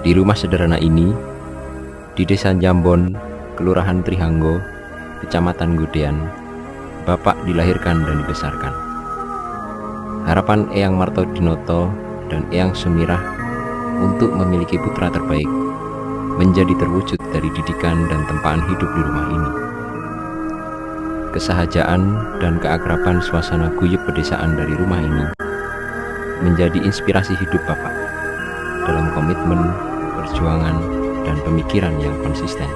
Di rumah sederhana ini, di Desa Jambon, Kelurahan Trihanggo, Kecamatan Godean, Bapak dilahirkan dan dibesarkan. Harapan Eyang Martodinoto dan Eyang Sumirah untuk memiliki putra terbaik menjadi terwujud dari didikan dan tempaan hidup di rumah ini. Kesahajaan dan keakraban suasana guyub pedesaan dari rumah ini menjadi inspirasi hidup Bapak dalam komitmen, perjuangan, dan pemikiran yang konsisten.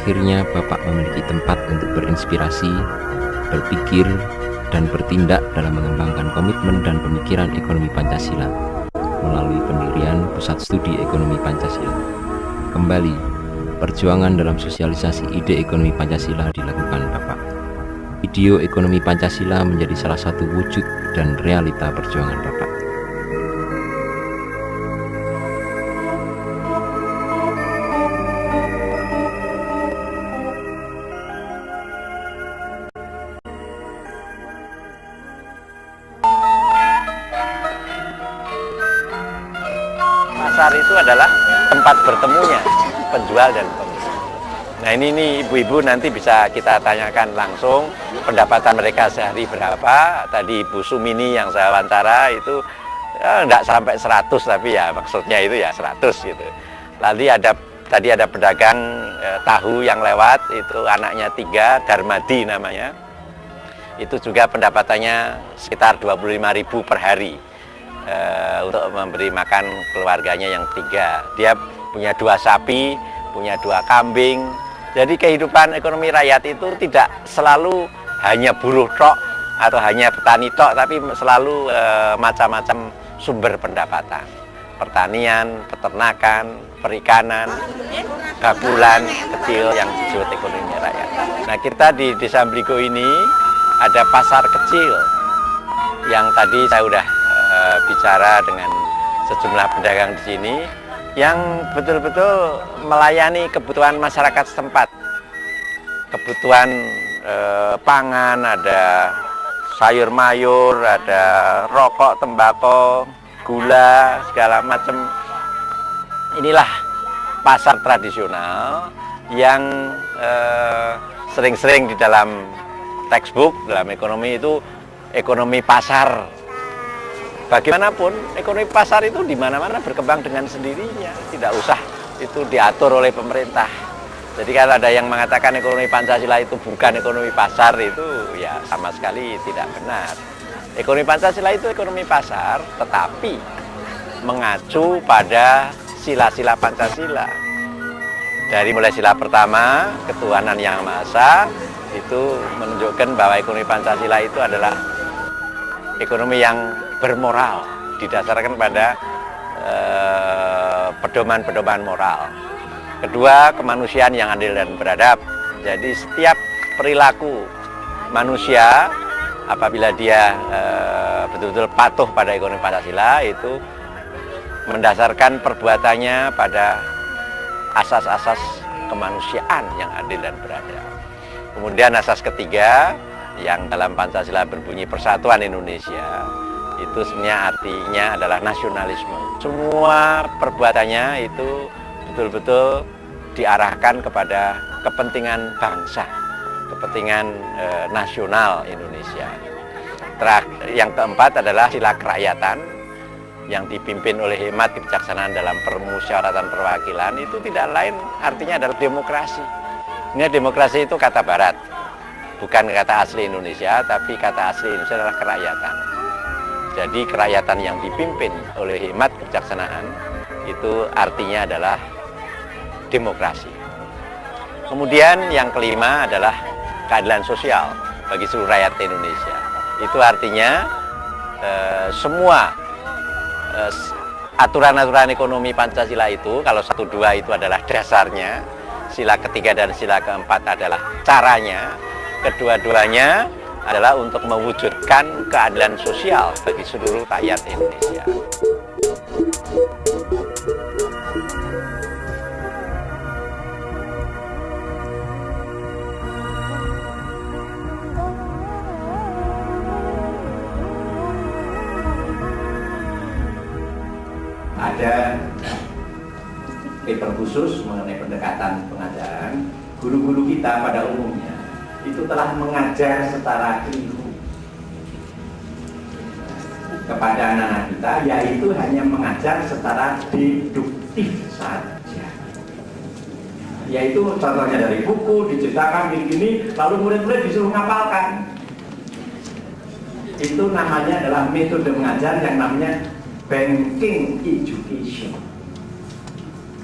Akhirnya Bapak memiliki tempat untuk berinspirasi, berpikir, dan bertindak dalam mengembangkan komitmen dan pemikiran ekonomi Pancasila melalui pendirian Pusat Studi Ekonomi Pancasila. Kembali, perjuangan dalam sosialisasi ide ekonomi Pancasila dilakukan Bapak. Video ekonomi Pancasila menjadi salah satu wujud dan realita perjuangan Bapak. Pasar itu adalah tempat bertemunya penjual dan pembeli. Nah ini ibu-ibu nanti bisa kita tanyakan langsung pendapatan mereka sehari berapa. Tadi Ibu Sumini yang saya wawancara itu enggak sampai 100, tapi ya maksudnya itu ya 100 gitu. Tadi ada pedagang tahu yang lewat, itu anaknya 3, Darmadi namanya. Itu juga pendapatannya sekitar 25.000 per hari. Untuk memberi makan keluarganya yang 3. Dia punya 2 sapi, punya 2 kambing. Jadi kehidupan ekonomi rakyat itu tidak selalu hanya buruh tok atau hanya petani tok, tapi selalu macam-macam sumber pendapatan. Pertanian, peternakan, perikanan, bakulan kecil yang disebut ekonomi rakyat. Nah, kita di Desa Mbrigo ini ada pasar kecil yang tadi saya udah bicara dengan sejumlah pedagang di sini yang betul-betul melayani kebutuhan masyarakat setempat. Kebutuhan pangan, ada sayur mayur, ada rokok, tembakau, gula, segala macam. Inilah pasar tradisional yang sering-sering di dalam textbook, dalam ekonomi itu ekonomi pasar. Bagaimanapun, ekonomi pasar itu di mana-mana berkembang dengan sendirinya, tidak usah itu diatur oleh pemerintah. Jadi kalau ada yang mengatakan ekonomi Pancasila itu bukan ekonomi pasar, itu ya sama sekali tidak benar. Ekonomi Pancasila itu ekonomi pasar, tetapi mengacu pada sila-sila Pancasila. Dari mulai sila pertama, ketuhanan yang Maha Esa, itu menunjukkan bahwa ekonomi Pancasila itu adalah ekonomi yang bermoral, didasarkan pada pedoman-pedoman moral. Kedua, kemanusiaan yang adil dan beradab. Jadi setiap perilaku manusia apabila dia betul-betul patuh pada ekonomi Pancasila itu mendasarkan perbuatannya pada asas-asas kemanusiaan yang adil dan beradab. Kemudian asas ketiga yang dalam Pancasila berbunyi Persatuan Indonesia, itu sebenarnya artinya adalah nasionalisme. Semua perbuatannya itu betul-betul diarahkan kepada kepentingan bangsa, kepentingan nasional Indonesia. Yang keempat adalah sila kerakyatan yang dipimpin oleh hikmat kebijaksanaan dalam permusyawaratan perwakilan, itu tidak lain artinya adalah demokrasi. Ini demokrasi itu kata Barat, bukan kata asli Indonesia, tapi kata asli Indonesia adalah kerakyatan. Jadi kerakyatan yang dipimpin oleh hikmat kebijaksanaan itu artinya adalah demokrasi. Kemudian yang kelima adalah keadilan sosial bagi seluruh rakyat Indonesia. Itu artinya semua aturan-aturan ekonomi Pancasila itu, kalau 1-2 itu adalah dasarnya, sila ketiga dan sila keempat adalah caranya, kedua-duanya adalah untuk mewujudkan keadilan sosial bagi seluruh rakyat Indonesia. Ada paper khusus mengenai pendekatan pengajaran. Guru-guru kita pada umumnya itu telah mengajar secara keliru kepada anak-anak kita, yaitu hanya mengajar secara deduktif saja. Yaitu contohnya dari buku, diceritakan begini, lalu murid-murid disuruh ngapalkan. Itu namanya adalah metode mengajar yang namanya banking education.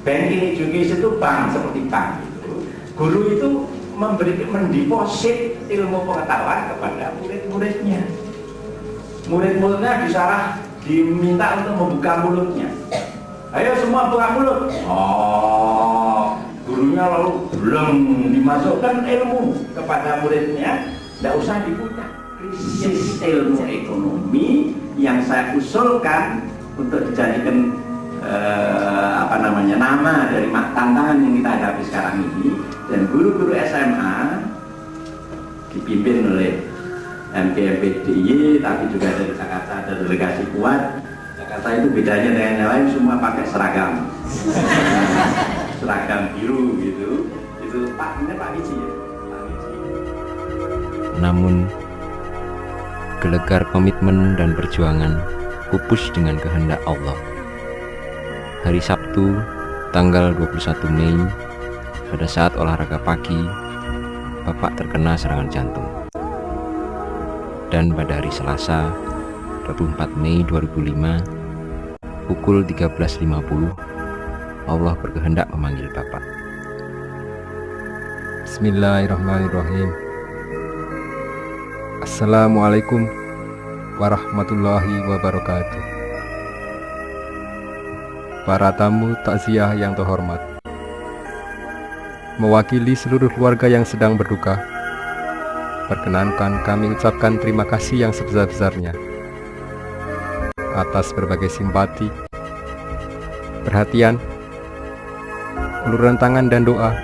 Banking education itu bank, seperti bank itu. Guru itu mendeposit ilmu pengetahuan kepada murid-muridnya. Murid-muridnya diminta untuk membuka mulutnya. Ayo semua buka mulut. Oh, gurunya lalu belum dimasukkan ilmu kepada muridnya, tidak usah dibuka. Krisis ilmu ekonomi yang saya usulkan untuk dijadikan nama dari tantangan yang kita hadapi sekarang ini, dan guru-guru SMA dipimpin oleh MPMPDY, tapi juga dari Jakarta ada delegasi kuat. Jakarta itu bedanya dengan yang lain, semua pakai seragam seragam biru gitu. Itu Pak Wiji ya, Pak Wiji. Namun gelegar komitmen dan perjuangan pupus dengan kehendak Allah. Hari Sabtu tanggal 21 Mei pada saat olahraga pagi, Bapak terkena serangan jantung. Dan pada hari Selasa 24 Mei 2005 pukul 13.50 Allah berkehendak memanggil Bapak. Bismillahirrahmanirrahim. Assalamualaikum warahmatullahi wabarakatuh. Para tamu takziah yang terhormat, mewakili seluruh keluarga yang sedang berduka, perkenankan kami ucapkan terima kasih yang sebesar-besarnya atas berbagai simpati, perhatian, uluran tangan dan doa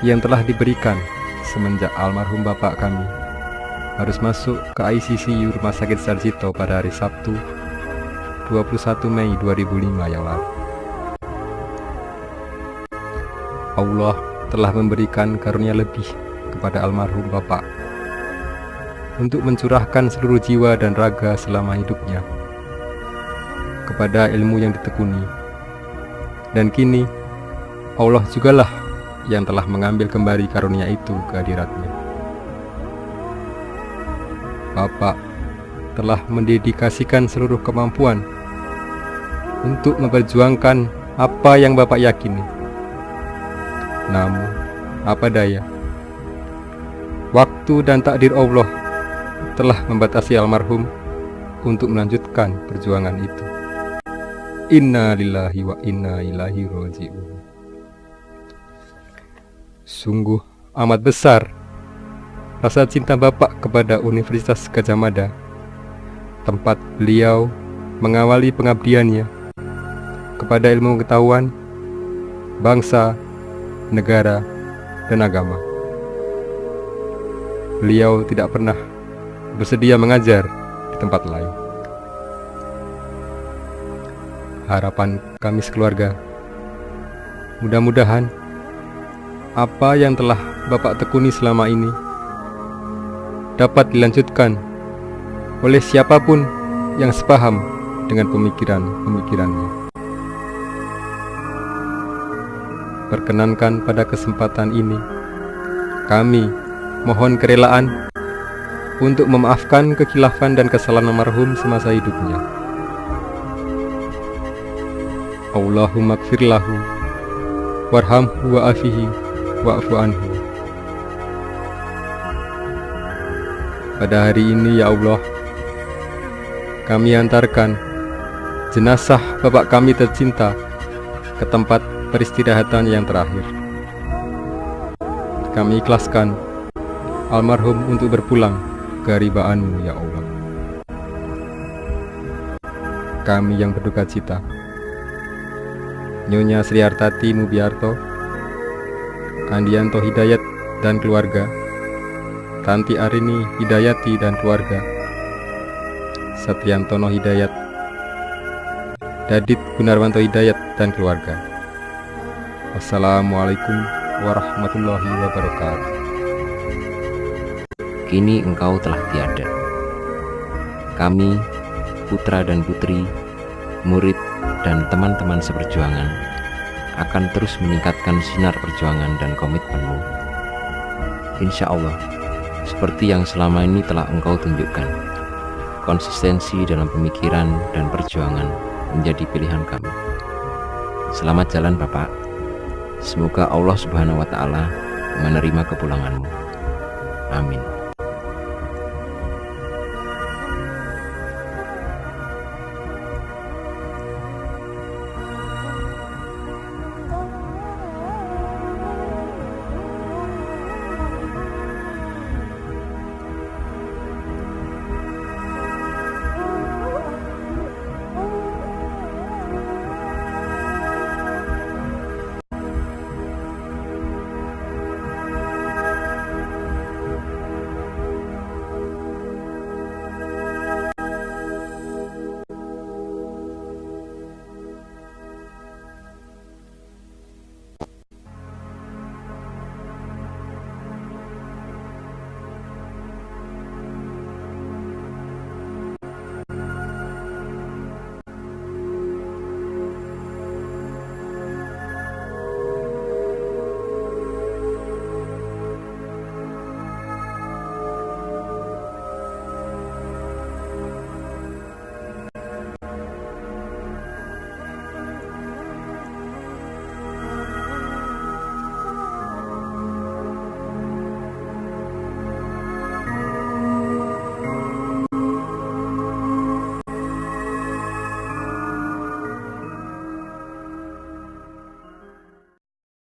yang telah diberikan semenjak almarhum Bapak kami harus masuk ke ICU Rumah Sakit Sarjito pada hari Sabtu 21 Mei 2005 yang lalu. Allah telah memberikan karunia lebih kepada almarhum Bapak untuk mencurahkan seluruh jiwa dan raga selama hidupnya kepada ilmu yang ditekuni, dan kini Allah jugalah yang telah mengambil kembali karunia itu ke hadiratnya. Bapak telah mendedikasikan seluruh kemampuan untuk memperjuangkan apa yang Bapak yakini. Namun, apa daya, waktu dan takdir Allah telah membatasi almarhum untuk melanjutkan perjuangan itu. Inna lillahi wa inna ilaihi raji'un. Sungguh amat besar rasa cinta Bapak kepada Universitas Gadjah Mada, tempat beliau mengawali pengabdiannya kepada ilmu pengetahuan, bangsa, negara, dan agama. Beliau tidak pernah bersedia mengajar di tempat lain. Harapan kami sekeluarga, mudah-mudahan apa yang telah Bapak tekuni selama ini dapat dilanjutkan oleh siapapun yang sepaham dengan pemikirannya. Perkenankan pada kesempatan ini kami mohon kerelaan untuk memaafkan kekhilafan dan kesalahan almarhum semasa hidupnya. Allahumma gfir lahu warhamhu wa'afihi wa'fu anhu. Pada hari ini ya Allah, kami antarkan jenazah Bapak kami tercinta ke tempat peristirahatan yang terakhir. Kami ikhlaskan almarhum untuk berpulang ke ribaanmu ya Allah. Kami yang berduka cita, Nyonya Sriartati Mubiarto, Andianto Hidayat dan keluarga, Tanti Arini Hidayati dan keluarga, Satriantono Hidayat, Dadit Gunarwanto Hidayat dan keluarga. Wassalamualaikum warahmatullahi wabarakatuh. Kini engkau telah tiada. Kami, putra dan putri, murid dan teman-teman seperjuangan akan terus meningkatkan sinar perjuangan dan komitmenmu. Insya Allah, seperti yang selama ini telah engkau tunjukkan, konsistensi dalam pemikiran dan perjuangan menjadi pilihan kami. Selamat jalan Bapak. Semoga Allah Subhanahu wa Ta'ala menerima kepulanganmu. Amin.